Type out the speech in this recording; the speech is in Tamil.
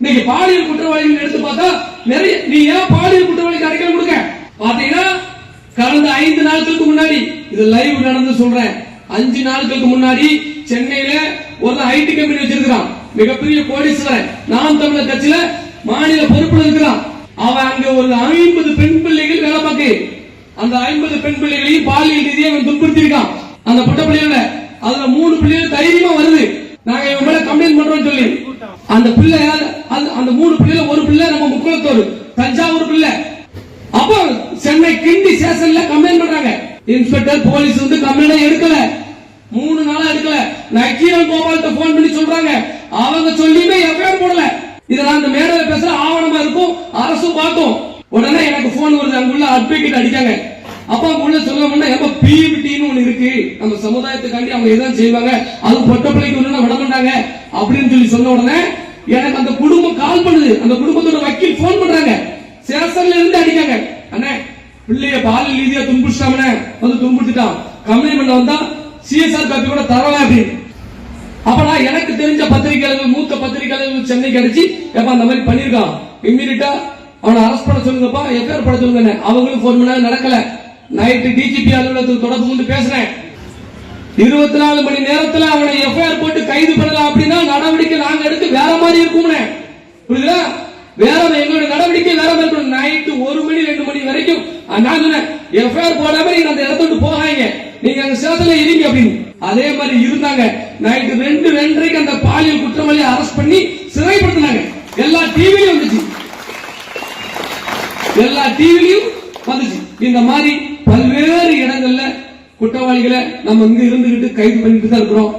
இன்னைக்கு பாலியல் குற்றவாளிகள் எடுத்து பார்த்தா நிறைய. நீ ஏன் பாலியல் குற்றவாளிக்கு அடைக்கலம் கொடுக்க பாத்தீங்கன்னா கடந்த 5 நாட்களுக்கு முன்னாடி இது லைவ் நடந்து சொல்றேன். 5 நாட்களுக்கு முன்னாடி சென்னையில ஒரு ஐடி கம்பெனி வச்சிருக்கான், மிகப்பெரிய கோடீஸ்வரன், நாம் தமிழர் கட்சியில மாநில பொறுப்புல இருக்கிறான். அவன் அங்க ஒரு 50 பெண் பிள்ளைகள் வேலை பார்க்கு. அந்த 50 பெண் பிள்ளைகளையும் பாலியல் ரீதியாக அவன் துன்புறுத்திருக்கான். அந்த பொட்ட பிள்ளைகள அதுல 3 பிள்ளைகள் தைரியமா வருது, நாங்க இவன் மேல கம்ப்ளைண்ட் பண்றோம் சொல்லி. அந்த பிள்ளை அந்த 3 பிள்ளைல ஒரு பிள்ளை நம்ம முக்குளத்தூர் தஞ்சாவூர் பிள்ளை. அப்போ சென்னை கிண்டி ஸ்டேஷன்ல கம்ப்ளைண்ட் பண்றாங்க. இன்ஸ்பெக்டர் போலீஸ் வந்து கம்ப்ளைண்ட் எடுக்கல, 3 நாளா எடுக்கல. நக்கீரன் கோபால்கிட்ட போன் பண்ணி சொல்றாங்க, அவங்க சொல்லியுமே எஃப்ஐஆர் போடல. இதெல்லாம் அந்த மேடையில பேசுற ஆவணமா இருக்கும், அரசும் பார்த்தோம். உடனே எனக்கு போன் வருது, அங்குள்ள அட்வொகேட் அடிக்காங்க. அப்ப அங்குள்ள சொல்லணும்னா எப்ப பிவிடின்னு ஒண்ணு இருக்கு, நம்ம சமுதாயத்துக்காண்டி அவங்க எதாவது செய்வாங்க, அது பொட்ட பிள்ளைக்கு ஒண்ணு விட மாட்டாங்க அப்படின்னு சொல்லி சொன்ன உடனே எனக்கு அந்த குடும்பம் கால் பண்ணுது. அந்த குடும்பத்தோட வக்கீல் போன் பண்றாங்க, சேஷன்ல இருந்து அடிக்காங்க. அண்ணே பிள்ளைய பாலியல் ரீதியா துன்புறுத்தாமனே வந்து துன்புறுத்திட்டான், கம்ப்ளைண்ட் பண்ண வந்தா சிஎஸ்ஆர் காப்பி கூட தரல அப்படின்னு. அப்பனா எனக்கு தெரிஞ்ச பத்திரிகையாளர்கள், மூத்த பத்திரிகையாளர்கள் சென்னைக்கு அடிச்சு எப்ப அந்த மாதிரி பண்ணிருக்கான், இம்மீடியட்டா அவனை அரெஸ்ட் பண்ண சொல்லுங்கப்பா, எஃப்ஐஆர் பண்ண சொல்லுங்க. அவங்களும் போன் பண்ண நடக்கல. நைட்டு டிஜிபி அலுவலகத்துக்கு தொடர்பு கொண்டு பேசுறேன். 24 மணி நேரத்துல அவனை எஃப்ஐஆர் போட்டு கைது பண்ணலாம் அப்படின்னா நடவடிக்கை நாங்க எடுத்து வேற மாதிரி இருக்கும். புரியுதா? வேற எங்களுடைய நடவடிக்கை வேற மாதிரி இருக்கும். நைட்டு 1 மணி 2 மணி வரைக்கும் நான் சொன்னேன், எஃப்ஐஆர் போடாம நீங்க அந்த இடத்த விட்டு போகாங்க, நீங்க அந்த ஸ்டேஷன்ல இருங்க அப்படின்னு. அதே மாதிரி இருந்தாங்க. நைட்டு 2:30 அந்த பாலியல் குற்றவாளியை அரெஸ்ட் பண்ணி சிறைப்படுத்தினாங்க. எல்லா டிவிலையும் வந்துச்சு, எல்லா டிவிலையும் வந்துச்சு. இந்த மாதிரி பல்வேறு இடங்கள்ல குற்றவாளிகளை நம்ம இங்க இருந்துகிட்டு கைது பண்ணிட்டு தான் இருக்கிறோம்.